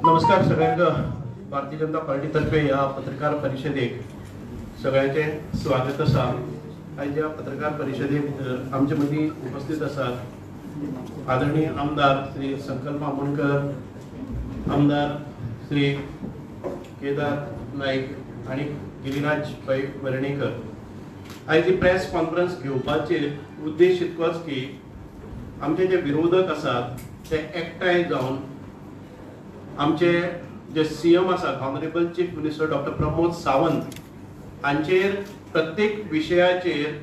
नमस्कार सगळ्यांना. भारतीय जनता पार्टी तर्फे या पत्रकार परिषदेक सगळ्यांचे स्वागत असा. आज या पत्रकार परिषदेक आमच्या मदी उपस्थित असतात आदरणीय आमदार श्री संकल्प आमोणकर, आमदार श्री केदार नाईक आणि गिरीराज पै वर्णेकर. आज ही प्रेस कॉन्फरन्स घेवपाचे उद्देश इतकोच की आमचे जे विरोधक असतात ते एकठांय जावन आमचे जे सीएम आसात honourable chief minister doctor Pramod Sawant हांचेर प्रत्येक विशयाचेर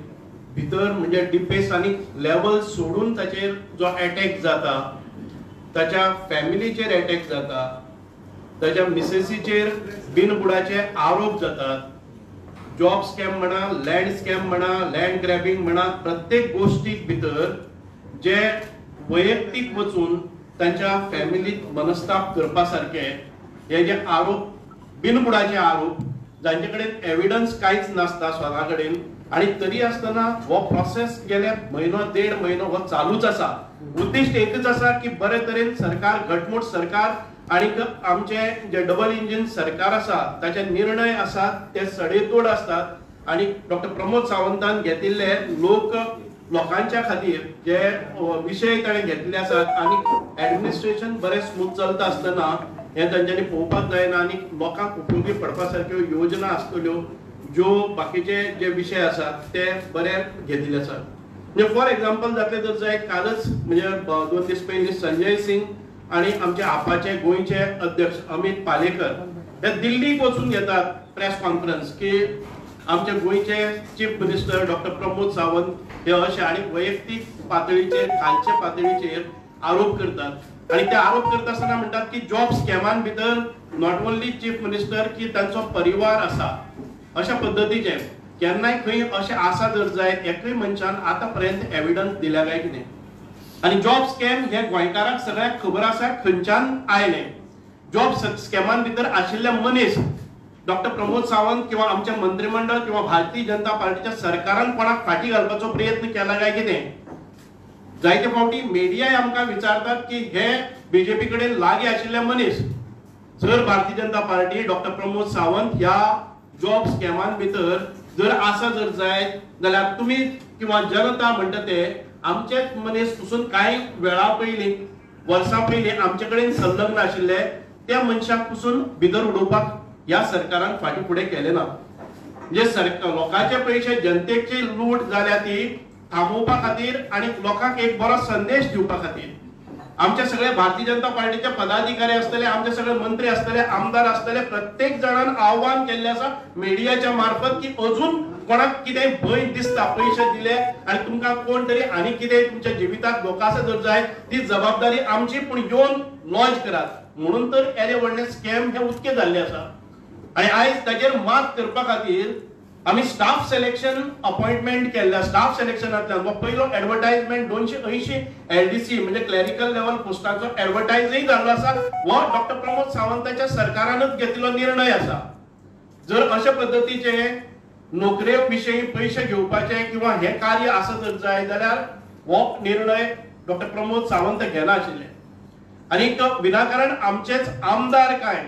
भितर म्हणजे डिपेस आनी लेवल सोडून ताचेर जो अटॅक जाता, ताच्या फॅमिलीचेर अटॅक जाता, ताच्या मिसेसीचेर बिनबुडाचे आरोप जातात, जॉब स्कॅम म्हणा, लँड स्कॅम म्हणा, लँड ग्रॅबिंग म्हणा, प्रत्येक गोष्टीक भितर जे वैयक्तीक वचून त्यांच्या फॅमिलीत मनस्ताप करपा सारखे हे जे आरोप, बिनबुडाचे आरोप, जांचे कडेन एविडन्स कांयच नासता स्वता कडेन, आणि तरी आसतना हो प्रोसेस गेले म्हयनो देड म्हयनो हो चालूच आसा. उद्दिष्ट एकच आसा की बरे तरेन सरकार, घटमूट सरकार आणि आमचे जे डबल इंजिन सरकार आसा ताचे निर्णय आसात ते सडेतोड असतात आणि डॉक्टर प्रमोद सावंतान घेतिल्ले लोकांच्या खातीर जे विषय ताणें घेतले आसात आणि ऍडमिनिस्ट्रेशन बरें स्मूथ चलता आसतना हे तांच्यांनी पळोवपाक जायना आणि लोकांक उपयोगी पडपा सारक्यो योजना आसतल्यो ज्यो बाकीचे जे विषय आसात ते बरे घेतिल्ले आसात. म्हणजे फॉर एक्झाम्पल जातले जर जाय कालच म्हणजे 2 दीस पयलीं संजय सिंग आणि आमचे आपाचे गोंयचे अध्यक्ष अमित पालेकर हे दिल्लीक वचून घेतात प्रेस कॉन्फरन्स की आमचे गोंयचे chief minister doctor Pramod Sawant हे अशे आणि वैयक्तीक पातळीचेर, खालच्या पातळीचेर आरोप करतात आणि ते आरोप करता आसतना म्हणतात की जॉब स्कॅमान भितर नॉट ओन्ली चीफ मिनिस्टर की तांचो परिवार आसा. अशा पद्धतीचे केन्नाय खंय अशें आसा जर जायत एकय मनशान आतापर्यंत एविडन्स दिल्या काय कितें. आणि जॉब स्कॅम हे गोंयकारांक सगळ्याक खबर आसा खंयच्यान आयले. जॉब स्कॅमान भितर आशिल्ले मनीस डॉक्टर प्रमोद सावंत किंवा आमचे मंत्रिमंडळ किंवा भारतीय जनता पार्टीच्या सरकारान कोणाक फाटी घालपाचो प्रयत्न केला काय कितें. जायते फावटी मिडियाय आमकां विचारतात की हे बीजेपी कडेन लागीं आशिल्ले मनीस जर भारतीय जनता पार्टी डॉक्टर प्रमोद सावंत ह्या जॉब स्कॅमान भितर जर आसा जर जायत जाल्यार तुम्ही किंवा जनता म्हणटा ते आमचेच मनीस पसून कांय वेळा पयलीं, वर्सां पयलीं आमचे कडेन संलग्न आशिल्ले त्या मनशाक पसून भितर उडोवपाक या सरकारान फाटी फुडें केले ना. जे लोकांचे पयशे जनतेची लूट जाल्या ती थांबोवपा खातीर आणि लोकांक एक बरो संदेश दिवपा खातीर आमचे सगळे भारतीय जनता पार्टीचे पदाधिकारी आसतले, आमचे सगळे मंत्री आसतले, आमदार आसतले, प्रत्येक जणान आव्हान केल्ले आसा मीडियाच्या मार्फत की अजून कोणाक कितें भंय दिसता पयशे दिले आणि तुमकां कोण तरी आनी कितें तुमच्या जिवितांत धोका आसा जर जाय ती जबाबदारी आमची, पूण येवन लॉन्च करात. म्हणून तर येदे व्हडले स्कॅम हे उक्ते जाल्ले आसा. आणि आयज ताचेर मात करपा खातीर आमी स्टाफ सिलेक्शन अपॉइंटमेंट केल्ल्या. स्टाफ सिलेक्शनांतल्यान पयलो एडवर्टायजमेंट 280 एलडीसी म्हणजे क्लॅरिकल लेवल पोस्टाचो एडवर्टायजय जाल्लो आसा. हो डॉक्टर प्रमोद सावंताच्या सरकारानच घेतिल्लो निर्णय आसा. जर अशा पद्धतीचे नोकरे विशयी पयशे घेवपाचे किंवा हे कार्य आसा जर जाय जाल्यार हो निर्णय डॉक्टर प्रमोद सावंत घेना आशिल्ले. आणि विनाकारण आमचेच आमदार काय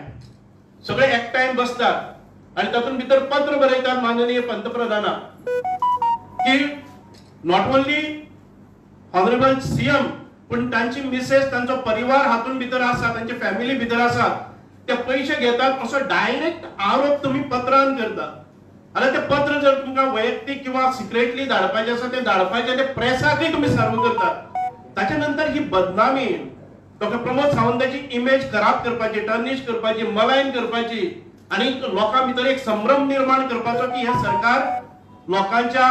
सगळे एकठांय बसतात आणि तातूंत भितर पत्र बरयतात माननीय पंतप्रधानाक की नॉट ओन्ली ऑनरेबल सीएम पण तांची मिसेस, तांचो परिवार हातून भितर आसा, तांची फॅमिली भितर आसा, ते पयशे घेतात असो डायरेक्ट आरोप तुम्ही पत्रान करतात. आणि ते पत्र जर तुमकां वैयक्तीक किंवा सिक्रेटली धाडपाचे आसा ते धाडपाचे, ते प्रेसाकय तुम्ही सर्व करतात. ताच्या नंतर ही बदनामी डॉक्टर प्रमोद सावंताची इमेज खराब करपाची, टर्निश करपाची, मलायन करपाची आणि लोकां भितर एक संभ्रम निर्माण करपाचो की हे सरकार लोकांच्या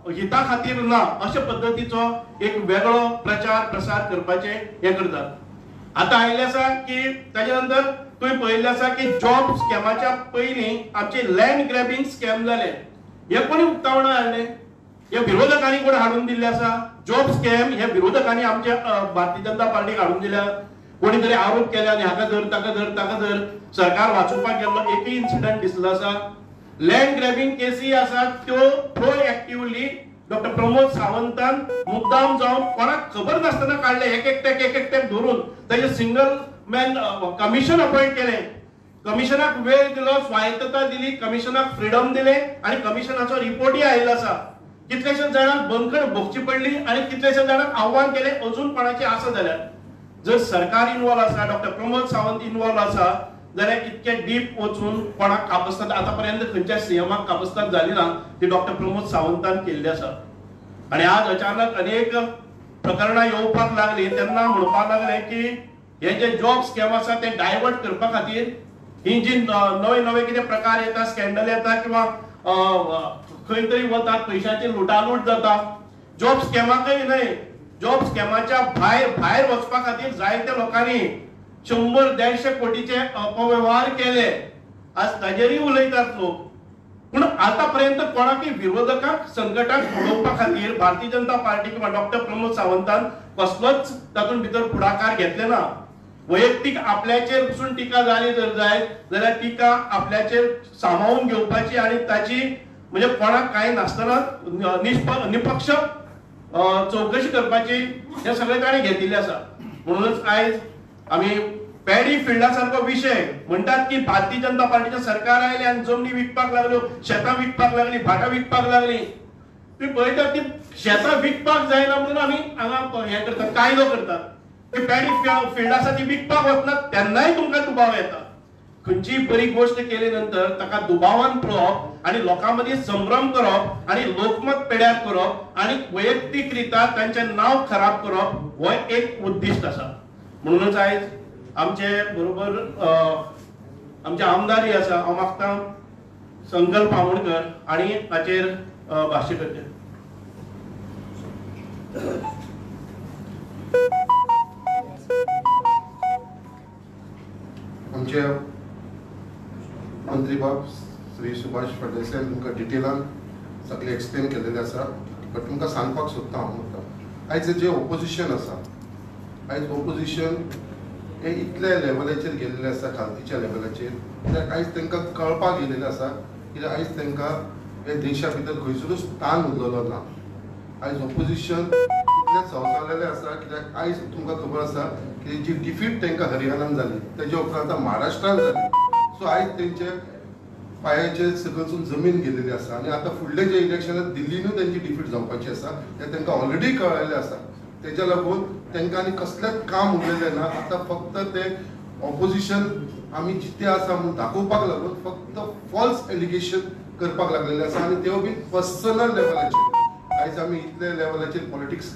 हिता खातीर ना अशा पद्धतीचो एक वेगळो प्रचार प्रसार करपाचे हे करतात. आता आयले आसा की ताच्या नंतर तुम्ही पळयल्ले आसा की जॉब स्कॅमाच्या पयलीं आमचे लँड ग्रॅबिंग स्कॅम जाले. हे कोणी उक्तावण हाडले? हे विरोधकांनी कोण हाडून दिल्ले आसा? जॉब स्कॅम हे विरोधकांनी आमच्या भारतीय जनता पार्टीक हाडून दिल्या. कोणी तरी आरोप केले आणि हाका धर ताका धर ताका धर सरकार वाचोवपाक गेल्लो एकय इन्सिडंट दिसलो आसा. लँड ग्रॅबिंग केसी आसात त्यो प्रोएक्टिव्हली डॉक्टर प्रमोद सावंतान मुद्दाम जाऊन कोणाक खबर नासतना काढले एक एकट्याक धरून त्याचे सिंगल मॅन कमिशन अपॉइंट केले. कमिशनाक वेळ दिलो, स्वायत्तता दिली, कमिशनाक फ्रीडम दिले आणि कमिशनाचो रिपोर्टही आयिल्लो आसा. कितलेशे जाणांक बंदखण भोगची पडली आणि कितलेशे जाणांक आव्हान केले अजून कोणाची आसा जाल्यार. जर सरकार इन्वॉल्व आसा, डॉक्टर प्रमोद सावंत इन्वॉल्व आसा जाल्यार इतके डीप वचून कोणाक कापस्ताद आतापर्यंत खंयच्या सीएमाक कापस्ताद जाली ना ती डॉक्टर प्रमोद सावंतान केल्ली आसा. आणि आज अचानक अनेक प्रकरणां येवपाक लागली तेन्ना म्हणपाक लागले की हे जे जॉब स्कॅम आसा ते डायवर्ट करपा खातीर ही जी नवे नवे कितें प्रकार येता, स्कॅन्डल येता किंवा खंय तरी वतात, पैशांची लुटालूट जाता. जॉब स्कॅमाकय न्हय, जॉब स्कॅमाच्या भायर वचपा खातीर जायत्या लोकांनी 100-150 कोटीचे अपव्यवहार केले. आज ताजेरूय उलयतात लोक. पूण आतापर्यंत कोणाकय विरोधकांक संकटाक सोडोवपा खातीर भारतीय जनता पार्टी किंवा डॉक्टर प्रमोद सावंतान कसलोच तातूंत भितर फुडाकार घेतले ना. वैयक्तीक आपल्याचेर पसून टिका जाली जर जायत जाल्यार टिका आपल्याचेर सांबाळून घेवपाची आणि ताची म्हणजे कोणाक कांय नासतना निपक्ष चौकशी करपाची हे सगळे ताणें घेतिल्ले आसा. म्हणूनच आयज आमी पॅडी फिल्डा सारको विषय म्हणटात की भारतीय जनता पार्टीचे सरकार आयले आणि जमनी विकपाक लागल्यो, शेतां विकपाक लागली, भाटां विकपाक लागली. तुम्ही पळयतात ती शेतां विकपाक जायना म्हणून आमी हांगा हे करतात, कायदो करतात की पॅडी फिल्ड आसा ती विकपाक वचनात तेन्नाय तुमकां दुबाव येता. खंयचीय बरी गोष्ट केली नंतर ताका दुबावान पळोवप आणि लोकांमदीं संभ्रम करप आणि लोकमत पेड्यार करप आणि वैयक्तीक रित्या तांचें नांव खराब करप हो एक उद्दिश्ट आसा. म्हणूनच आयज आमचे बरोबर आमचे आमदारय आसा. हांव मागता संकल्प आमोणकर आणि ताचेर भाश्य करचे. आमचे मंत्री बाब श्री सुभाष फळदेसाय तुमकां डिटेलान सगळे एक्सप्लेन केलेले आसा. बट तुमकां सांगपाक सोदता हांव आयज जे ओपोजिशन आसा, आयज ओपोजिशन हे इतल्या लेवलाचेर गेल्ले आसा, खालतीच्या लेवलाचेर, कित्याक आयज तांकां कळपाक येयलेलें आसा कित्याक आयज तांकां हे देशा भितर खंयसरूच स्थान उरलेलो ना. आयज ओपोजिशन इतलें सवसावलेलें आसा कित्याक आयज तुमकां खबर आसा की जी डिफीट तांकां हरियाणान जाली तेजे उपरांत महाराष्ट्रान जाली. सो आयज तेंचे पांयाचेर सकलसून जमीन गेलेली आसा आणि आता फुडले जे इलेक्शनात दिल्लीनूय तेंची डिफीट जावपाची आसा ते तांकां ऑलरेडी कळलेलें आसा. तेच्या लागून तांकां आनी कसलेंच काम उरलेलें ना. आता फक्त ते ऑपोजिशन आमी जिते आसा म्हणून दाखोवपाक लागून फक्त फॉल्स एलिगेशन करपाक लागलेले आसा आणि त्यो बी पर्सनल लेवलाचेर. आयज आमी इतले लेवलाचेर पॉलिटिक्स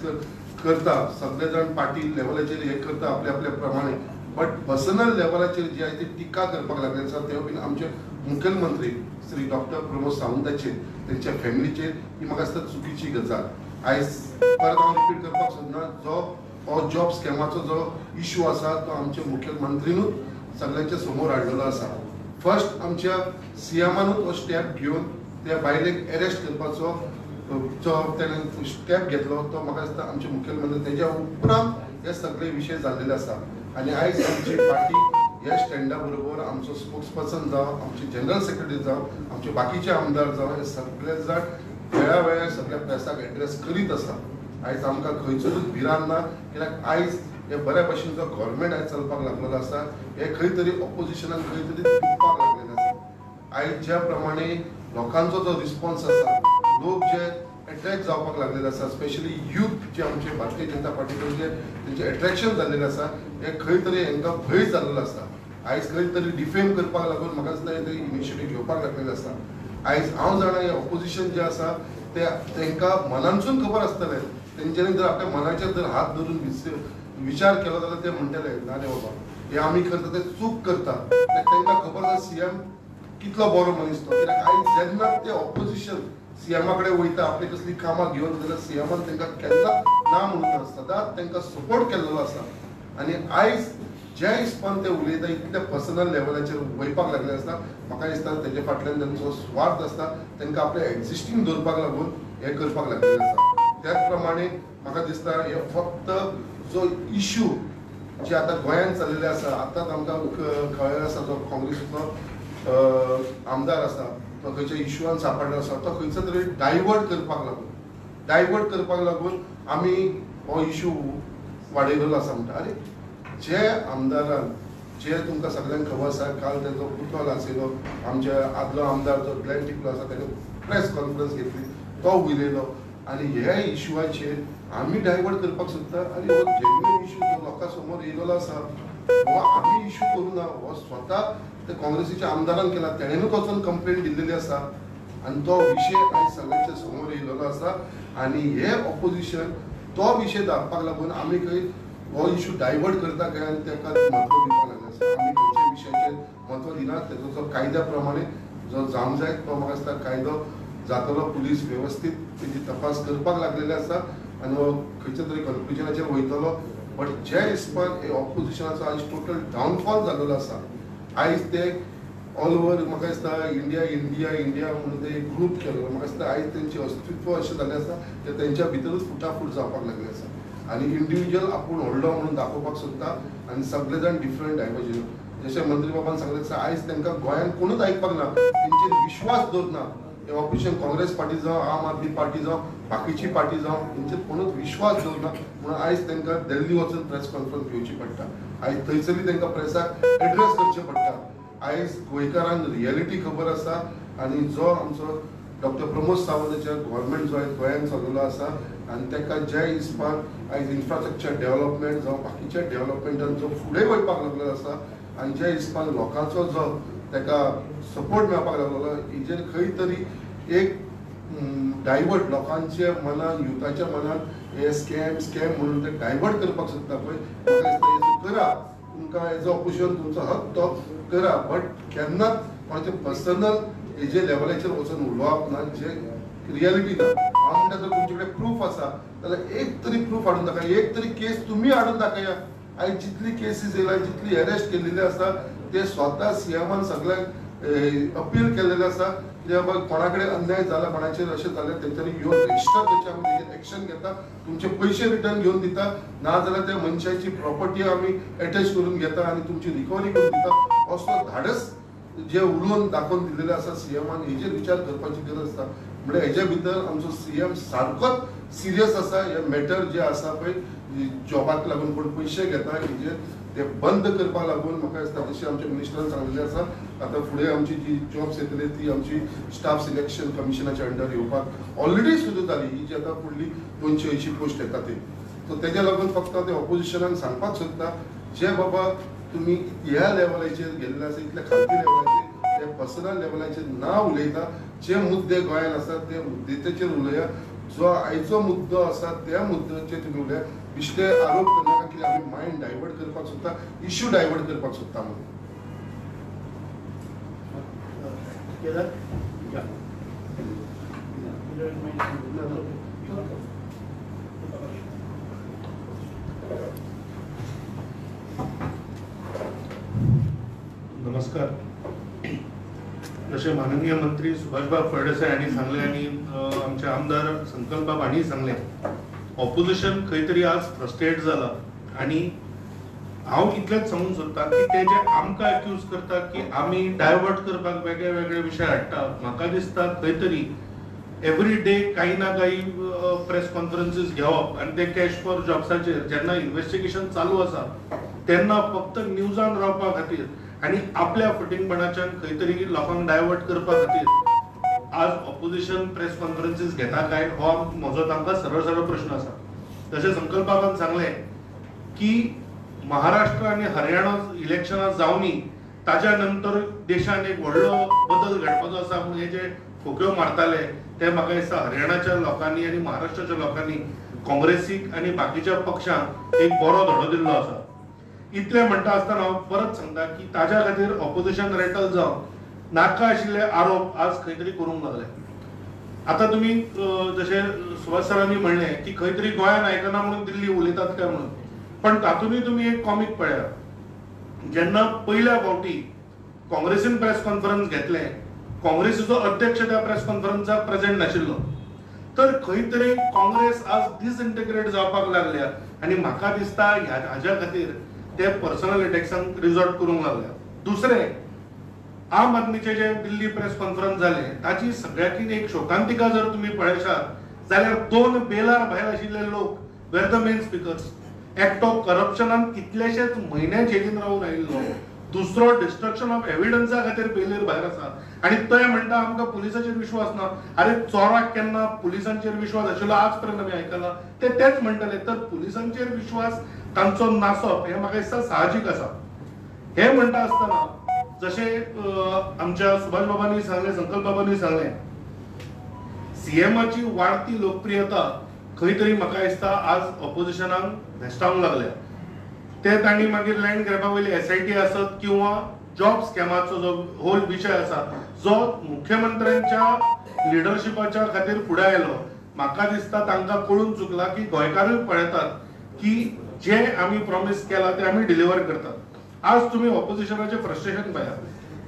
करता, सगळे जाण पार्टी लेवलाचेर हे करता आपल्या आपल्या प्रमाणे, बट पर्सनल लेवलाचेर जी आहे ती टिका करपाक लागलेली आसा त्यो बी आमचे मुखेलमंत्री श्री डॉक्टर प्रमोद सावंताचेर तेंच्या फॅमिलीचेर ही म्हाका दिसता चुकीची गजाल. आयज परत हांव रिपीट करपाक सोदना, जो हो जॉब स्कॅमाचो जो इशू आसा तो आमच्या मुखेलमंत्रीनूच सगळ्यांच्या समोर हाडलेलो आसा. फर्स्ट आमच्या सीएमानूच हो स्टेप घेवन त्या बायलेक अरेस्ट करपाचो जो तेणें स्टेप घेतलो तो म्हाका दिसता आमचे मुखेलमंत्री तेच्या उपरांत हे सगळे विशय जाल्लेले आसा. आणि आयज आमची पार्टी ह्या स्टँडा बरोबर आमचो स्पोक्स पर्सन जावं, आमचे जनरल सेक्रेटरी जावं, आमचे बाकीचे आमदार जावं, हे सगळे जाण वेळा वेळार सगळ्या प्रेसाक एड्रेस करीत आसा. आयज आमकां खंयचोच भिरांत ना कित्याक आयज हे बऱ्या भशेन जो गव्हर्मेंट आयज चलपाक लागलेलो आसा हे खंय तरी ऑपोजिशनान खंय तरी दिवपाक लागलेले आसा. आयज ज्या प्रमाणे लोकांचो जो रिस्पॉन्स आसा, लोक जे अट्रॅक्ट जावपाक लागलेले आसा, स्पेशली यूथ जे आमचे भारतीय जनता पार्टीकडून जे तेंचे अट्रॅक्शन जाल्लेलें आसा हे खंय तरी हांकां भंय जाल्लो आसा. आयज खंय तरी डिफेम करपाक लागून म्हाका दिसता हे तरी इनिशिएटीव घेवपाक लागलेले आसा. आयज हांव जाणा हे ऑपोजिशन जे आसा ते तांकां मनानसून खबर आसतलें, तेंच्यांनी जर आपल्या मनाचेर जर हात धरून विचार केलो जाल्यार ते म्हणटले ना रे बाबा हे आमी करता ते चूक करता. तांकां खबर आसा सीएम कितलो बरो मनीस तो. कित्याक आयज जेन्ना ते ऑपोजिशन सीएमा कडेन वयता आपली कसली कामां घेवन जाल्यार सीएमान तांकां केन्नाच ना म्हणून सदांच तांकां सपोर्ट केल्लो आसा. आनी आयज ज्या हिसपान ते उलयता इतल्या पर्सनल लेवलाचेर वयपाक लागले आसता म्हाका दिसता तेजे फाटल्यान तांचो स्वार्थ आसता, तांकां आपले एक्झिस्टींग दवरपाक लागून हे करपाक लागलेले आसा. त्याच प्रमाणे म्हाका दिसता हे फक्त जो इशू जे आतां गोंयांत चलिल्ले आसा, आतांच आमकां कळ्ळें आसा जो काँग्रेसीचो आमदार आसा तो खंयच्या इशूआन सांपडलो आसा तो खंयचो तरी डायवर्ट करपाक लागून डायवर्ट करपाक लागून आमी हो इशू वाडयलेलो आसा म्हणटा. अरे जे आमदारान जे तुमकां सगळ्यांक खबर आसा, काल तेजो पुतळो आशिल्लो आमचे आदलो आमदार जो ग्लेन टिकलो आसा ताणें प्रेस कॉन्फरन्स घेतली, तो उलयलो आनी ह्या इशूआचेर आमी डायवर्ट करपाक सोदता. आनी हो जेन्युइन इशू जो लोकां समोर येयलेलो आसा हो आमी इशू करूं ना, हो स्वता ते काँग्रेसीच्या आमदारान केला, तेणेनूच वचून कंप्लेंट दिल्लेली आसा आनी तो विशय आयज सगळ्यांच्या समोर येयलेलो आसा. आनी हे ऑपोजिशन तो विशय दाखपाक लागून आमी खंय हो इशू डायवर्ट करता काय आनी ताका म्हत्व दिवपाक लागले आसा. आमी खंयच्या विशयाचेर म्हत्व दिनात, तेजो जो कायद्या प्रमाणे जो जावंक जाय तो म्हाका दिसता कायदो जातलो. पुलीस वेवस्थीत तेजी तपास करपाक लागलेले आसा आनी हो खंयच्या तरी कन्क्लुजनाचेर वयतलो. बट जे हिसपान हे ऑपोजिशनाचो आयज टोटल डावनफॉल जाल्लो आसा, आयज ते ऑल ओव्हर म्हाका दिसता इंडिया इंडिया इंडिया म्हणून ते ग्रूप केलो. म्हाका दिसता आयज तेंचें अस्तित्व अशें जाल्लें आसा ते तेंच्या भितरूच फुटाफूट जावपाक लागले आसा आनी इंडिविज्युअल आपूण व्हडलो म्हणून दाखोवपाक सोदता आनी सगळे जाण डिफरंट डायवर्जन. जशें मंत्री बाबान सांगलें तशें आयज तांकां गोंयांत कोणूच आयकपाक ना, तेंचेर विश्वास दवरना. हे ऑपोजिशन काँग्रेस पार्टी जावं, आम आदमी पार्टी जावं, बाकीची पार्टी जावं, तेंचेर कोणूच विश्वास दवरना म्हणून आयज तांकां दिल्ली वचून प्रेस कॉन्फरन्स घेवची पडटा. आयज थंयसरली तांकां प्रेसाक एड्रेस करचें पडटा. आयज गोंयकारांक रियलिटी खबर आसा आनी जो आमचो डॉक्टर प्रमोद सावंताच्या गव्हर्मेंट जो आहे गोंयांत चलिल्लो आसा आनी ताका जे हिसपान आयज इन्फ्रास्ट्रक्चर डेव्हलपमेंट जावं बाकीच्या डेव्हलपमेंटान जो फुडें वयपाक लागलेलो आसा आनी जे हिसपान लोकांचो जो ताका सपोर्ट मेळपाक लागलेलो, हेजेर खंय तरी एक डायवर्ट लोकांच्या मनान, युथाच्या मनान हे स्कॅम म्हणून ते डायवर्ट करपाक सोदता पळय, करा. तुमकां एज अ ऑपोजिशन तुमचो हक तो करा, बट केन्नाच कोणाचे पर्सनल हेजे लेवलाचेर वचून उलोवप ना, जे रियलिटी ना. हांव म्हणटा जर तुमचे कडेन प्रूफ आसा जाल्यार एक तरी प्रूफ हाडून दाखया, एक तरी केस तुमी हाडून दाखया. आयज जितली केसीस येयला, जितली अरेस्ट केल्लेली आसा ते स्वता सीएमान सगळ्यांक अपील केल्लेले आसा की बाबा कोणा कडेन अन्याय जाला, कोणाचेर अशें जालें तेंच्यांनी येवन रजिस्टर करचे, आमी तेजेर एक्शन घेता, तुमचे पयशे रिटर्न घेवन दिता, ना जाल्यार त्या मनशाची प्रॉपर्टी आमी अटॅच करून घेता आनी तुमची रिकवरी करून दिता. असो धाडस जे उलोवन दाखोवन दिलेले आसा सीएमान, हेजेर विचार करपाची गरज आसा. म्हणजे हेच्या भितर आमचो सीएम सारकोच सिरियस आसा. हे मॅटर जे आसा पळय जॉबाक लागून कोण पयशे घेता हेजेर ते बंद करपाक लागून म्हाका दिसता जशें आमच्या मिनिस्टरान सांगलेलें आसा, आतां फुडें आमची जी जॉब्स येतली ती आमची स्टाफ सिलेक्शन कमिशनाच्या अंडर येवपाक ऑलरेडी सुरू जाली. ही जी आतां फुडली 280 पोस्ट येता ती. सो तेज्या लागून फक्त ते ऑपोजिशनाक सांगपाक सोदता, जे बाबा तुमी ह्या लेवलाचेर गेल्ले आसा, इतल्या खालती लेवलाचेर ते पर्सनल लेवलाचेर ना उलयता, जे मुद्दे गोंयांत आसा ते मुद्देचेर उलया. जो आयचो मुद्दो आसा त्या मुद्द्याचेर तुमी उलया. बिश्टे आरोप करनाका की आमी मायंड डायवर्ट करपाक सोदता, इश्यू डायवर्ट करपाक सोदता म्हणून. नमस्कार. जसे माननीय मंत्री सुभाषबाब फळदेसाय हांणी सांगले आनी आमचे आमदार संकल्प बाब हांणी सांगले, ऑपोजिशन खंय तरी आज फ्रस्ट्रेट जाला आनी हांव इतलेंच सांगूंक सोदता की ते जे आमकां एक्यूज करता की आमी डायवर्ट करपाक वेगळे वेगळे विशय हाडटा, म्हाका दिसता खंय तरी एवरी डे काही ना काही प्रेस कॉन्फरन्सीस घेवप आनी ते कॅश फॉर जॉब्साचेर जेन्ना इन्व्हेस्टिगेशन चालू आसा तेन्ना फक्त न्यूजान रावपा खातीर आनी आपल्या फुटींगपणाच्यान खंय तरी लोकांक डायवर्ट करपा खातीर आज ऑपोजिशन प्रेस कॉन्फरन्सीस घेता काय, हो म्हजो तांकां सरळ सरळ प्रश्न आसा. जशें संकल्प बाबान सांगले की महाराष्ट्र आनी हरियाणा इलेक्शनां जावनी ताच्या नंतर देशान एक व्हडलो बदल घडपाचो आसा म्हणून हे जे खोक्यो मारताले ते म्हाका दिसता हरियाणाच्या लोकांनी आनी महाराष्ट्राच्या लोकांनी काँग्रेसीक आनी बाकीच्या पक्षांक एक बरो धडो दिल्लो आसा. इतले म्हणटा आसतना हांव परत सांगता की ताच्या खातीर ऑपोजिशन रेटल जावन नाका आशिल्ले आरोप आज खंय तरी करूंक लागले. आता तुम्ही जसे सुभाष सरांनी म्हणले की खंय तरी गोंयान आयकना म्हणून दिल्ली उलयतात काय म्हणून, पण तातूंतय तुम्ही एक कॉमिक पळया. जेन्ना पहिल्या फावटी काँग्रेसीन प्रेस कॉन्फरन्स घेतले, काँग्रेसीचो अध्यक्ष त्या प्रेस कॉन्फरन्साक प्रेझेंट नाशिल्लो, तर खंय तरी काँग्रेस आज डिसइंटिग्रेट जावपाक लागल्या आनी म्हाका दिसता हाज्या खातीर ते पर्सनल अटॅक्सांक रिजॉर्ट करूंक लागल्या. दुसरे आम आदमीचे जे दिल्ली प्रेस कॉन्फरन्स जाले ताची सगळ्याकीन एक शोकांतिका जर तुम्ही पळयशात जाल्यार 2 बेलार भायर आशिल्ले लोक वेर द मेन स्पीकर्स. एकटो करप्शनान कितलेशेच म्हयने जेलीन रावून आयिल्लो, दुसरो डिस्ट्रक्शन ऑफ एव्हिडन्सा खातीर बेलेर भायर आसा आनी तो म्हणटा आमकां पुलिसाचेर विश्वास ना. अरे चोराक केन्ना पुलिसांचेर विश्वास आशिल्लो आज पर्यंत आमी आयकला. तेच म्हणटले. तर पुलिसांचेर विश्वास तांचो नासप हें म्हाका दिसता साहजीक आसा. हे म्हणटा आसतना जशे आमच्या सुभाष बाबांनी सांगले, संकल्प बाबांनी सांगले, सीएमाची वाडती लोकप्रियता खंय तरी म्हाका दिसता आज ऑपोजिशनाक भेस्टावंक लागल्या. ते तांणी मागीर लँड ग्रॅबा वयली SIT आसत किंवा जॉब स्कॅमाचो जो होल विशय आसा जो मुख्यमंत्र्यांच्या लिडरशिपाच्या खातीर फुडें आयलो, म्हाका दिसता तांकां कळून चुकला की गोंयकारूय पळयतात की जे आमी प्रॉमिस केला ते आमी डिलिव्हर करतात. आज तुम्ही ऑपोजिशनाचे फ्रस्ट्रेशन पळया.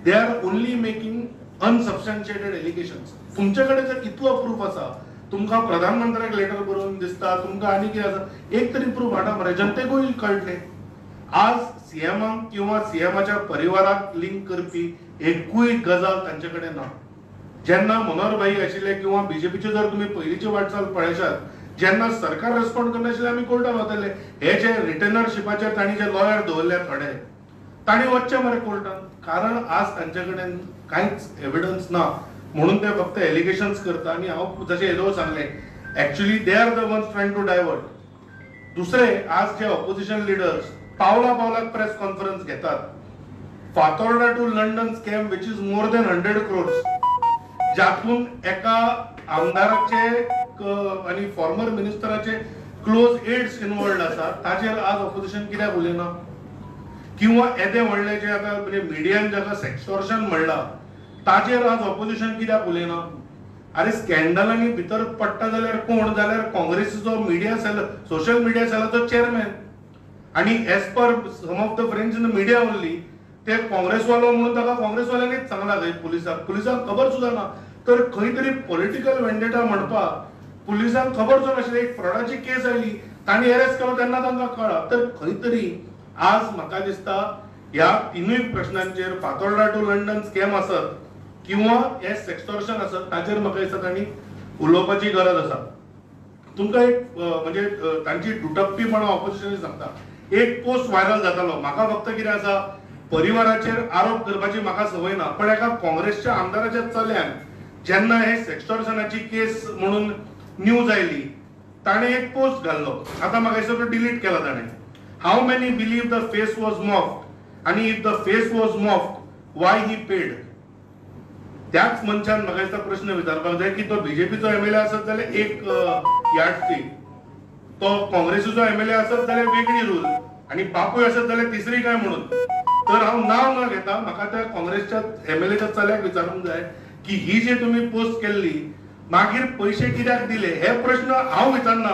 They are only making unsubstantiated allegations. तुमच्याकडे जर इतलो प्रूफ आसा, तुमकां प्रधानमंत्र्याक लेटर बरोवन दिसता, तुमकां आनी कितें आसा, एक तरी प्रूफ हाडा मरे, जनतेकूय कळटलें. आज सीएमाक किंवा सीएमाच्या परिवाराक लिंक करपी एकूय गजाल तांचे कडेन ना. जेन्ना मनोहर भाई आशिल्ले किंवा बीजेपीचे जर तुम्ही पयलींची वाटचाल पळयशात, जेन्ना सरकार रेस्पॉन्ड करनाशिल्ले आमी कोर्टात वताले. हे जे रिटर्नरशिपाचे तांणी जे लॉयर दवरले थोडे, तांणी वचचे मरे कोर्टात. कारण आज तांचे कडेन कांयच एव्हिडन्स ना म्हणून ते फक्त एलिगेशन्स करता. आणि हांव जशें येदो सांगले, actually they are the ones trying to divert. दुसरे आज जे ऑपोजिशन लिडर्स पावला पावलाक प्रेस कॉन्फरन्स घेतात. Fatorda to London scam which is more than 100 crores, ज्यातून एका आमदाराचे आणि फॉर्मर मिनिस्टराचे क्लोज एड्स इन्वॉल्ड आसात, ताचेर आज ऑपोजिशन कित्याक उलयना? किंवा येदे व्हडले जे आता म्हणजे मिडियान जाका सेक्सटॉर्शन म्हणला ताचेर आज ऑपोजिशन कित्याक उलयना? अरे स्कॅन्डलांनी भितर पडटा जाल्यार कोण? जाल्यार काँग्रेसीचो मिडिया सेल, सोशल मिडिया सेलाचो चेअरमॅन. आणि as per some of the friends in the media only, ते काँग्रेसवालो म्हणून ताका काँग्रेसवाल्यांनीच सांगला पुलिसांक खबर सुद्धा ना. तर खंय तरी पॉलिटिकल वेंडेटा म्हणपाक पुलिसांक खबर जो नाशिल्ली. एक फ्रॉडाची केस आयली, तांणी अरेस्ट केलो तेन्ना तांकां कळ्ळा. तर खंय तरी आज म्हाका दिसता ह्या तिनूय प्रश्नांचेर, फातोर्डा टू लंडन स्कॅम आसत किंवा हे सेक्सटॉर्शन आसत, ताचेर म्हाका दिसता तांणी उलोवपाची गरज आसा. तुमकां एक म्हणजे तांची दुटप्पीपणां ऑपोजिशनाची सांगता. एक पोस्ट व्हायरल जातालो, म्हाका फक्त कितें आसा, परिवाराचेर आरोप करपाची म्हाका संवय ना, पण एका काँग्रेसच्या आमदाराच्या चल्यान जेन्ना हे सेक्सटॉर्शनाची केस म्हणून न्यूज आयली, ताणें एक पोस्ट घाल्लो. आतां म्हाका दिसता तो डिलीट केला ताणें. How many believe the face was morphed, आणि if the face was morphed why he paid? त्याच मनशान म्हाका दिसता प्रश्न विचारपाक जाय की तो बीजेपीचो MLA आसत जाल्यार एक यार्डस्टिक, तो काँग्रेसीचो MLA आसत जाल्यार वेगळी रूल, आणि बापूय आसत जाल्यार तिसरी काय म्हणून. तर हांव नांव न घेता, म्हाका त्या काँग्रेसच्या MLAच्या चल्याक विचारूंक जाय की ही जी तुम्ही पोस्ट केल्ली मागीर पैसे कित्याक दिले? हे प्रश्न हांव विचारना,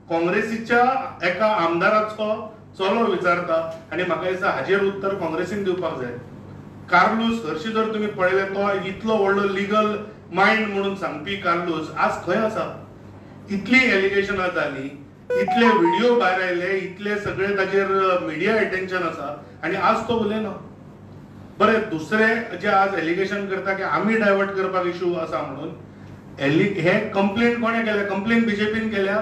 काँग्रेसीच्या एका आमदाराचो चलो विचारता. आणि म्हाका दिसता हाजेर उत्तर काँग्रेसीन दिवपाक जाय. कार्लोस हरशी जर तुम्ही पळयले, तो इतलो व्हडलो लिगल माइंड म्हणून सांगपी कार्लोस आज खंय आसा? इतली एलिगेशनां जाली, इतले व्हिडिओ भायर आयले, इतले सगळे ताचेर मिडिया अटेन्शन आसा, आणि आज तो उलयना. बरे, दुसरे जे आज एलिगेशन करता की आमी डायवर्ट करपाक इश्यू आसा म्हणून, हे कंप्लेंट कोणे केल्या? कंप्लेंट बीजेपीन केल्या.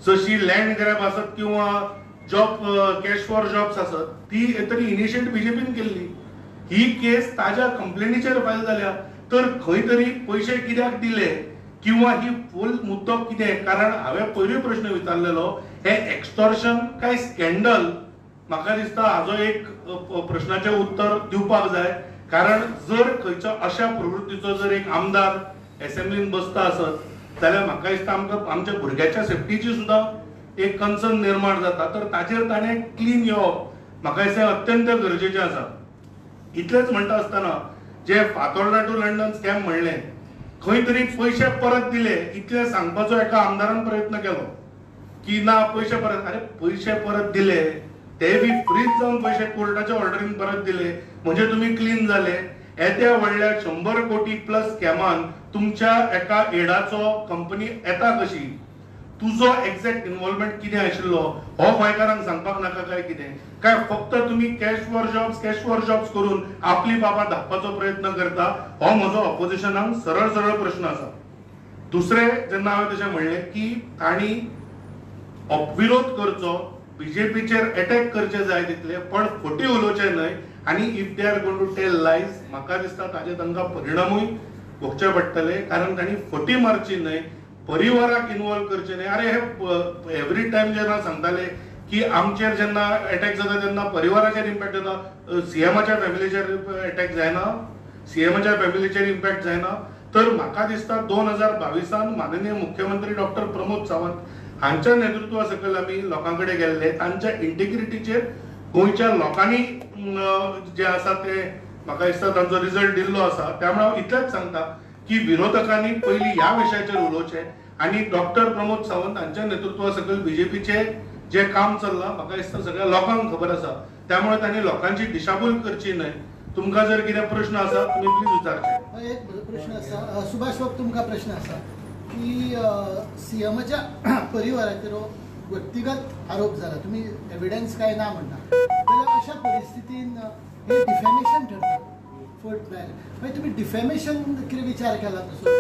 जशी लँड ग्रॅब आसत किंवा जॉब कॅश फॉर जॉब्स आसत, ती तरी इनिशिएट बीजेपीन केल्ली. ही केस ताज्या कंप्लेनीचेर फायल जाल्या. तर खंय तरी पैसे कित्याक दिले किंवा ही फुल मुद्दो कितें? कारण हांवें पयलीं प्रश्न विचारलेलो, हे एक्सटॉर्शन काय स्कॅन्डल? म्हाका दिसता हाजो एक प्रश्नाचें उत्तर दिवपाक जाय. कारण जर खंयच्या अशा प्रवृत्तीचो जर एक आमदार असेंब्लीन बसता आसत जाल्यार म्हाका दिसता आमकां आमच्या भुरग्याच्या सेफ्टीची सुद्धा एक कन्सर्न निर्माण जाता. तर ताचेर ताणें क्लीन येवप म्हाका दिसता अत्यंत गरजेचें आसा. इतलेंच म्हणटा आसतना जे फातोर्डा टू लंडन स्कॅम म्हणलें, खंय तरी पैसे परत दिले इतलें सांगपाचो एका आमदारान प्रयत्न केलो की ना पैसे परत. अरे पैसे परत दिले, ते बी फ्रीज जावन पैसे कोर्टाच्या ऑर्डरीन परत दिले म्हणजे तुम्ही क्लीन जाले. येद्या व्हडल्या 100 कोटी प्लस स्कॅमान तुमच्या एका एडाचो कंपनी येता कशी? तुजो एक्झॅक्ट इन्व्हॉल्वमेंट कितें आशिल्लो हो गोंयकारांक सांगपाक नाका काय कितें? काय फक्त तुम्ही कॅश फॉर जॉब्स करून आपली बाबा धापपाचो प्रयत्न करता? हो म्हजो ऑपोजिशनाक सरळ सरळ प्रश्न आसा. दुसरे जेन्ना हांवें तशें म्हणलें की तांणी विरोध करचो, बीजेपीचेर अटॅक करचे जाय तितले, पण खोटी उलोवचे न्हय. आनी if they are going to tell lies, म्हाका दिसता ताजे तांकां परिणामूय भोगचे पडटले, कारण तांणी फटी मारची न्हय, परिवाराक इन्वॉल्व करचे न्हय. अरे हे एवरी टायम जेन्ना सांगताले की आमचेर जेन्ना अटॅक जाता तेन्ना परिवाराचेर इम्पॅक्ट जाता, सीएमाच्या फॅमिलीचेर अटॅक जायना, सीएमाच्या फॅमिलीचेर इम्पॅक्ट जायना. तर म्हाका दिसता 2022 माननीय मुख्यमंत्री डॉक्टर प्रमोद सावंत हांच्या नेतृत्वा सकयल आमी लोकां कडेन गेल्ले, तांच्या इंटिग्रिटीचेर गोंयच्या लोकांनी जे आसा ते म्हाका दिसता तांचो रिजल्ट दिल्लो आसा. त्यामुळे हांव इतलेंच सांगता की विरोधकांनी पयलीं ह्या विशयाचेर उलोवचें आनी डॉक्टर प्रमोद सावंत हांच्या नेतृत्वा सकयल बीजेपीचे जे काम चल्लां म्हाका दिसता सगळ्या लोकांक खबर आसा. त्यामुळे तांणी लोकांची दिशाभूल करची न्हय. तुमकां जर कितें प्रश्न आसा तुमी प्लीज विचारचे. एक प्रश्न आसा सुभाष बाब, तुमकां प्रश्न आसा की सीएमच्या परिवाराचेर व्यक्तिगत आरोप जाला, तुम्ही एविडन्स काय ना म्हणटा, जाल्यार अशा परिस्थितीन हे डिफॅमेशन ठरता फट ट्रायल. मागीर तुम्ही डिफॅमेशन कितें विचार केला तसो?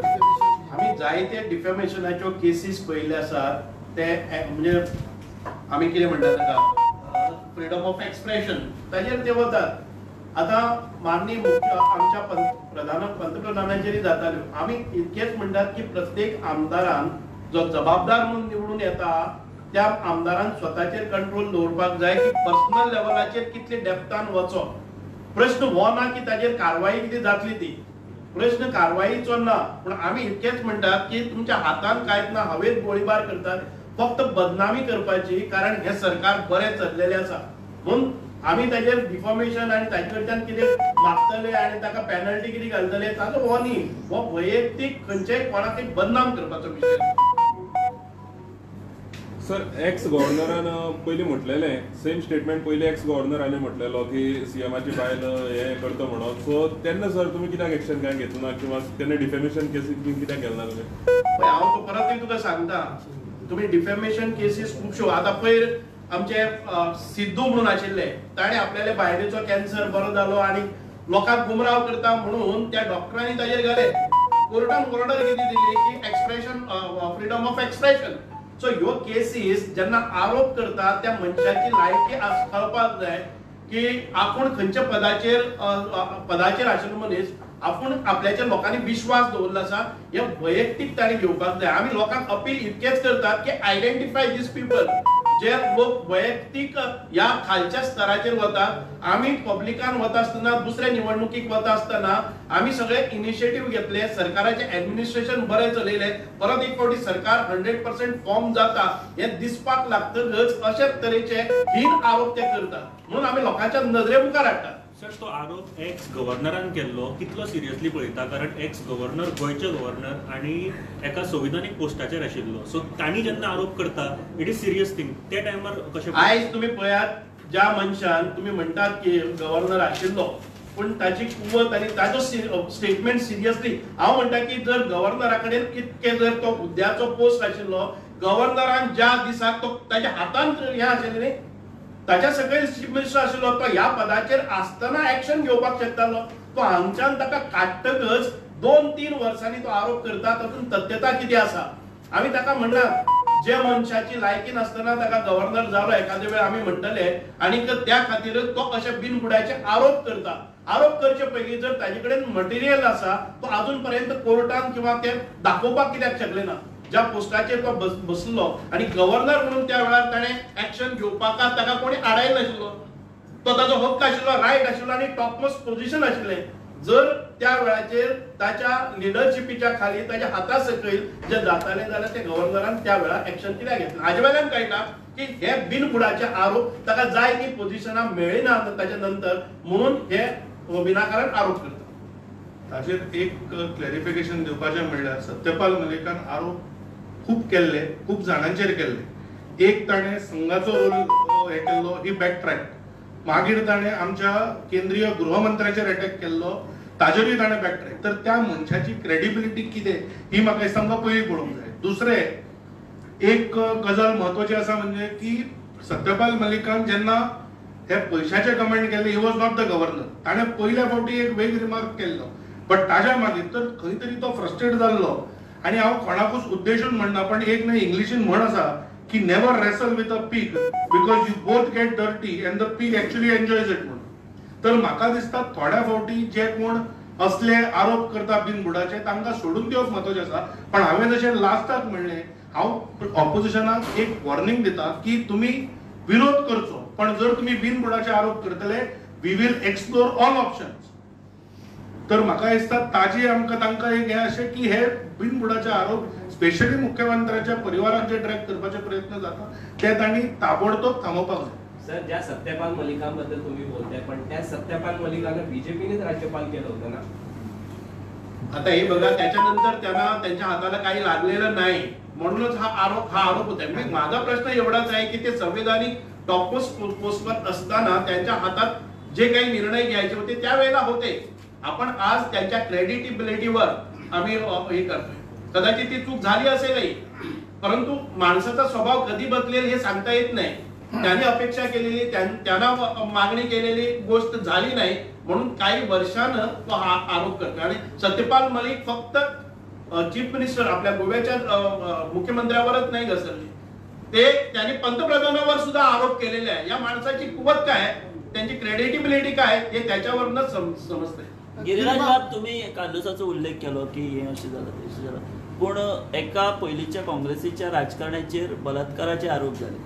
आमी जायते डिफॅमेशनाच्यो केसीस पळयल्ले आसात. ते म्हणजे आमी कितें म्हणटा ताका फ्रीडम ऑफ एक्सप्रेशन ताजेर ते वतात. आता माननीय आमच्या पंतप्रधानांचेरय जाताल्यो. आमी इतकेच म्हणटात की प्रत्येक आमदारान जो जबाबदार म्हणून निवडून येता त्या आमदारान स्वताचेर कंट्रोल दवरपाक जाय की पर्सनल लेवलाचेर कितले डेप्थान वचो. प्रश्न हो ना की ताजेर कारवाई कितें जातली ती, प्रश्न कारवाईचो ना. पूण आमी इतकेच म्हणटात की तुमच्या हातान कांयच ना, हवेत गोळीबार करतात फक्त बदनामी करपाची, कारण हे सरकार बरें चल्लेले आसा म्हणून आमी ताजेर डिफॉर्मेशन आनी ताजे कडच्यान कितें मागतले आनी ताका पेनल्टी कितें घालतले ताचो हो न्ही. हो वैयक्तीक खंयच्याय कोणाकय बदनाम करपाचो विशय. सर, एक्स गव्हर्नरान पयलीं म्हटलेलें सेम स्टेटमेंट पयलीं एक्स गव्हर्नरांनी म्हटलेलो की सीएमाची बायल हे करता म्हणून. सो तेन्ना सर तुमी कित्याक एक्शन काय घेतलो ना, किंवा तेन्ना डिफेमेशन केसीस बी कित्याक केलना तुमी? हांव तो परतय तुका सांगता, तुमी डिफेमेशन केसीस खुबश्यो आतां पयर आमचे सिद्धू म्हणून आशिल्ले, ताणें आपल्याले बायलेचो कॅन्सर बरो जालो आनी लोकांक गुमराव करता म्हणून त्या डॉक्टरांनी ताजेर घाले. कोर्टान ऑर्डर कितें दिली की expression freedom of expression. So ह्यो केसीस जेन्ना आरोप करता त्या मनशाची लायकी कळपाक जाय की आपूण खंयच्या पदाचेर आशिल्लो मनीस, आपूण आपल्याच्या लोकांनी विश्वास दवरलो आसा, हे वैयक्तीक ताणें घेवपाक जाय. आमी लोकांक अपील इतकेच करतात की आयडेंटिफाय दीस पीपल जे लोक वैयक्तीक ह्या खालच्या स्तराचेर वतात. आमी पब्लिकान वता आसतना, दुसऱ्या निवडणुकीक वता आसतना आमी सगळे इनिशिएटिव्ह घेतले, सरकाराचे ऍडमिनिस्ट्रेशन बरें चलयले. परत एक फावटी सरकार 100% फॉर्म जाता हे दिसपाक लागतकच अशेच तरेचे हीन आरोप ते करतात. म्हणून आमी लोकांच्या नजरे मुखार हाडटात. सर, तो आरोप एक्स गव्हर्नरान केल्लो कितलो सिरियसली पळयता? कारण एक्स गव्हर्नर गोंयचे गव्हर्नर आनी एका संविधानीक पोस्टाचेर आशिल्लो. सो तांणी जेन्ना आरोप करता इट इज सिरियस थिंग. ते टायमार कशें आयज तुमी पळयात, ज्या मनशान तुमी म्हणटात की गव्हर्नर आशिल्लो पूण ताची कुवत आनी ताजो स्टेटमेंट सिरियसली, हांव म्हणटा की जर गव्हर्नरा कडेन इतके जर तो हुद्द्याचो पोस्ट आशिल्लो, गव्हर्नरान ज्या दिसाक तो ताच्या हातान हें आशिल्लें न्ही, ताच्या सकयल चीफ मिनिस्टर आशिल्लो, तो ह्या पदाचेर आसतना एक्शन घेवपाक शकतालो. तो हांगच्यान ताका काडटकच 2-3 वर्सांनी तो आरोप करता. तातूंत तथ्यता कितें आसा? आमी ताका म्हणनात जे मनशाची लायकी नासतना ताका गव्हर्नर जालो एखादे वेळ आमी म्हणटले, आनी त्या खातीरच तो अशे बिनबुडाचे आरोप करता. आरोप करचे पयलीं जर ताजे कडेन मटेरियल आसा, तो अजून पर्यंत कोर्टान किंवा ते दाखोवपाक कित्याक शकले ना? ज्या पोस्टाचेर तो बसलो आनी गव्हर्नर म्हणून त्या वेळार ताणें एक्शन घेवपाक ताका कोणी आडायल नाशिल्लो. तो ताजो हक्क आशिल्लो, रायट आशिल्लो आनी टॉपमोस्ट पोझिशन आशिल्लें. जर त्या वेळाचेर ताच्या लिडरशिपीच्या खाली ताच्या हाता सकयल जे जाताले जाल्यार ते गव्हर्नरान त्या वेळार एक्शन कित्याक घेतलें? हाजे वेल्यान कळटा की हे बिनबुडाचे आरोप ताका जाय ती पोझिशनां मेळ्ळीना ताच्या नंतर, म्हणून हे विनाकारण आरोप करता. ताचेर एक क्लॅरिफिकेशन दिवपाचें म्हणल्यार सत्यपाल मलिकान आरोप खूब केल्ले, खूब जाणांचेर केल्ले. एक ताणें संघाचो रोल हे केल्लो, ही बॅक ट्रॅक. मागीर ताणें आमच्या केंद्रीय गृहमंत्र्याचेर अटॅक केल्लो, ताजेरूय ताणें बॅक ट्रॅक. तर त्या मनशाची क्रेडिबिलिटी कितें ही म्हाका दिसता आमकां पयलीं पळोवंक जाय. दुसरें एक गजाल म्हत्वाची आसा म्हणजे की सत्यपाल मलिकान जेन्ना हे पयशाचे कमेंट केले, he was not the governor. ताणें पयल्या फावटी एक वेग रिमार्क केल्लो, बट ताज्या मागीर तर खंय तरी तो फ्रस्ट्रेट जाल्लो आणि हांव कोणाकूच उद्देशून म्हणना, पण एक न्ही इंग्लिशीन म्हण आसा की never wrestle with a pig because you both get dirty and the pig actually enjoys it म्हणून. तर म्हाका दिसता थोड्या फावटी जे कोण असले आरोप करता बिनबुडाचे तांकां सोडून दिवप महत्वाचें आसा. पण हांवें जशें लास्टाक म्हणलें, हांव ऑपोजिशनाक एक वॉर्निंग दिता की तुमी विरोध करचो, पण जर तुम्ही बिनबुडाचे आरोप करतले we will explore all options. तर म्हाका दिसता ताजी आमकां तांकां एक हें अशें की हे बिनबुडाचे आरोप स्पेशली मुख्यमंत्र्याच्या परिवाराक जे ट्रॅक करपाचे प्रयत्न जाता ते तांणी ताबडतोब थांबोवपाक जाय. सर, ज्या सत्यपाल मलिकांबद्दल तुम्ही बोलताय, पण त्या सत्यपाल मलिकांना बीजेपीनेच राज्यपाल केलं होतं ना. आता हे बघा, त्याच्यानंतर त्यांना त्यांच्या हाताला काही लागलेलं नाही म्हणूनच हा आरोप होता. म्हणजे माझा प्रश्न एवढाच आहे की ते संविधानिक टॉपमोस्ट पोस्टवर असताना त्यांच्या हातात जे काही निर्णय घ्यायचे होते त्यावेळेला होते. आपण आज त्यांच्या क्रेडिटिबिलिटीवर आम्ही हे करतोय. कदाचित ती चूक झाली असेलही, परंतु माणसाचा स्वभाव कधी बदलेल हे सांगता येत नाही. त्याने अपेक्षा केलेली, त्यांना मागणी केलेली गोष्ट झाली नाही म्हणून काही वर्षानं तो हा आरोप करतोय. आणि सत्यपाल मलिक फक्त चीफ मिनिस्टर आपल्या गोव्याच्या मुख्यमंत्र्यावरच नाही घसरले, ते त्यांनी पंतप्रधानावर सुद्धा आरोप केलेले आहे. या माणसाची कुवत काय, त्यांची क्रेडिटिबिलिटी काय हे त्याच्यावरच समजतंय. गिरिराज बाब, तुम्ही कार्लोसाचो उल्लेख केलो की हे अशें जालें तशें जालें, पूण एका पयलींच्या काँग्रेसीच्या राजकारण्याचेर बलात्काराचे आरोप जाले,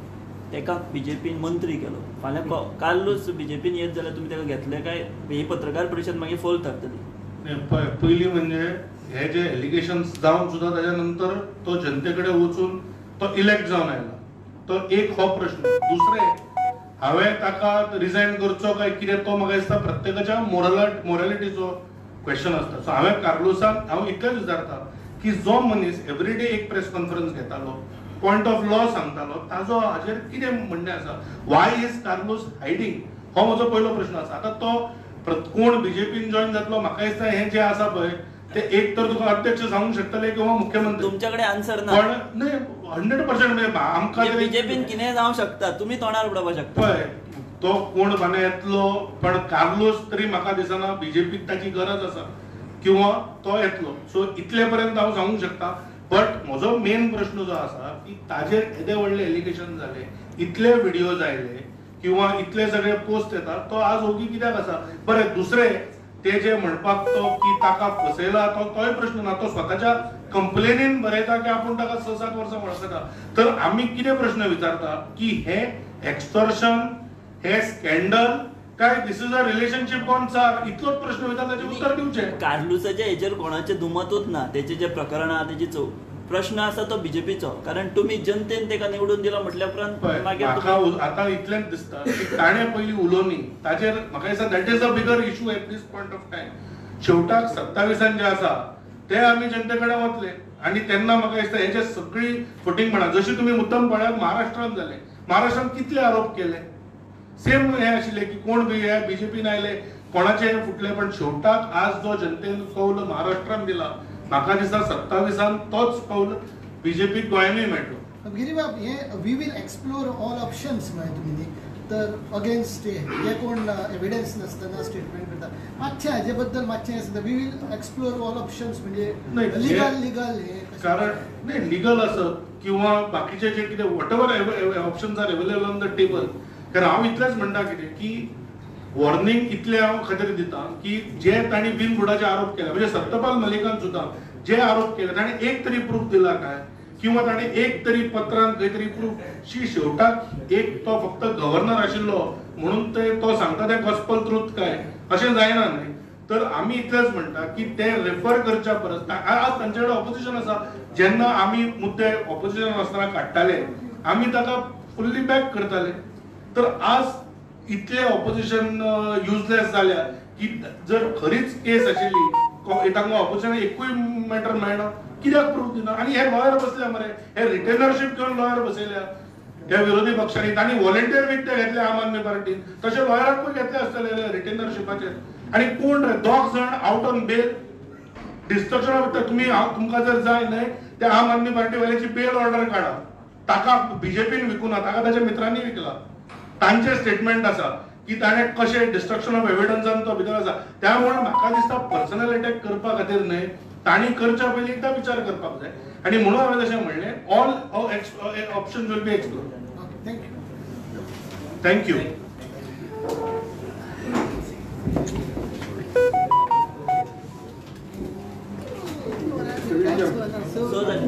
तेका बीजेपीन मंत्री केलो. फाल्यां कार्लोस बीजेपीन येत जाल्यार तुमी तेका घेतले काय ही पत्रकार परिशद मागीर फोल थारतली? पहिली म्हणजे हे जे एलिगेशन्स जावन सुद्धा त्याच्यानंतर तो जनतेकडे वचून तो इलेक्ट जावन आयला, तो एक हो प्रश्न. दुसरे, हांवें ताका रिजायन करचो काय कितें तो म्हाका दिसता प्रत्येकाच्या मोरालिटीचो क्वेश्चन आसता. सो हांवें कार्लोसाक हांव इतलेंच विचारता की जो मनीस एवरीडे एक प्रेस कॉन्फरन्स घेतालो, पॉइंट ऑफ लॉ सांगतालो, ताजो हाजेर कितें म्हणणें आसा? Y is Carlos hiding? हो म्हजो पयलो प्रश्न आसा. आतां तो कोण बीजेपीन जॉईन जातलो, म्हाका दिसता हें जें आसा पळय ते एक तर तुका अध्यक्ष सांगूंक शकतले किंवा मुख्यमंत्री. तुमच्याकडे आन्सर ना. पण नाही 100% आमकां बीजेपीन कितें जावं शकता, तुमी तोंडार उडोवपाक शकता. पळय, तो कोण बाने येतलो, पण कार्लोस तरी म्हाका दिसना बीजेपीक ताची गरज आसा किंवा तो येतलो. सो इतले पर्यंत हांव सांगूंक शकता. बट म्हजो मेन प्रश्न जो आसा की ताजेर येदे व्हडले एलिगेशन जाले, इतले व्हिडिओज आयले किंवा इतले सगळे पोस्ट येतात, तो आज ओगी कित्याक आसा? बरें, दुसरे ते जे म्हणपाक तो की ताका फसयला, तोय प्रश्न ना. तो स्वताच्या कंप्लेनीन बरयता की आपूण ताका 6-7 वर्सां वळखता. तर आमी कितें प्रश्न विचारता की हे एक्सटॉर्शन, हे स्कॅन्डल काय दिस इज अ रिलेशनशिप ऑन चार? इतलोच प्रश्न विचारता, ताचें उत्तर दिवचें. कार्लोसाच्या हेचेर कोणाचें दुमतूच ना. तेचे जे प्रकरण आहा तेची प्रश्न आसा तो बीजेपीचो, कारण तुमी जनतेन तेका निवडून दिलो म्हटल्या उपरांत मागीर आतां इतलेंच दिसता की ताणें पयलीं उलोवनी, ताचेर म्हाका दिसता that is a bigger issue at this point of time. शेवटाक 27 जे आसा ते आमी जनते कडेन वतले आनी तेन्ना म्हाका दिसता हेचे सगळी फुटींग म्हणा. जशी तुमी मुद्दम पळयात महाराष्ट्रांत जाले, महाराष्ट्रांत कितले आरोप केले, सेम हे आशिल्ले की कोण हे बीजेपीन आयले, कोणाचे फुटले. पण शेवटाक आज जो जनतेन कौल महाराष्ट्रान दिला, म्हाका दिसता 27 तोच कौल बीजेपीक गोंयानूय मेळटलो. गिरीबाब, हे we will explore all options म्हळ्यार तुमी न्ही, तर अगेन्स्ट हे कोण एविडन्स नासतना स्टेटमेंट करता, मातशें हाजे बद्दल मातशें आसता. We will explore all options म्हणजे लिगल हे कारण नाही लिगल असत किंवा बाकीचे जे कितें whatever options are available on the table. कारण हांव इतलेंच म्हणटा कितें की वॉर्निंग इतले हांव खातीर दिता की जे तांणी बिनबुडाचे आरोप केले, म्हणजे सत्यपाल मलिकान सुद्धा जे आरोप केले ताणें एक तरी प्रूफ दिला काय, किंवा ताणें एक तरी पत्रांत खंय तरी प्रूफ. शेवटाक एक तो फक्त गव्हर्नर आशिल्लो म्हणून तो सांगता ते गॉस्पल ट्रूथ काय, अशें जायना न्ही. तर आमी इतलेंच म्हणटा की ते रेफर करच्या परस आज तांचे कडेन ऑपोजिशन आसा. जेन्ना आमी मुद्दे ऑपोजिशन आसतना काडटाले, आमी ताका फुल्ली बॅक करताले. तर आज इतले ऑपोजिशन युजलेस जाल्या की जर खरीच केस आशिल्ली तांकां ऑपोजिशन एकूय मॅटर मेळना, कित्याक प्रूफ दिना? आनी हे लॉयर बसल्या मरे, हे रिटेनरशीप घेवन लॉयर बसयल्या ह्या विरोधी पक्षांनी. तांणी व्हॉलंटियर विकते घेतले आम आदमी पार्टीन, तशे लॉयराकूय घेतले आसतले रिटेनरशिपाचेर. आणि कोण रे 2 जण out on bail destruction of तुम्ही तुमकां जर जाय न्हय ते आम आदमी पार्टी वाल्याची बेल ऑर्डर काढा. ताका बीजेपीन विकूना, ताका ताच्या मित्रांनी विकला. तांचे स्टेटमेंट आसा की ताणें कशें डिस्ट्रक्शन ऑफ एविडन्सान तो भितर आसा. त्यामुळे म्हाका दिसता पर्सनल अटॅक करपा खातीर न्हय, तांणी करच्या पयलीं एकदा विचार करपाक जाय. आनी म्हणून हांवें तशें म्हणलें all option will be explore. Thank you. Thank you. So that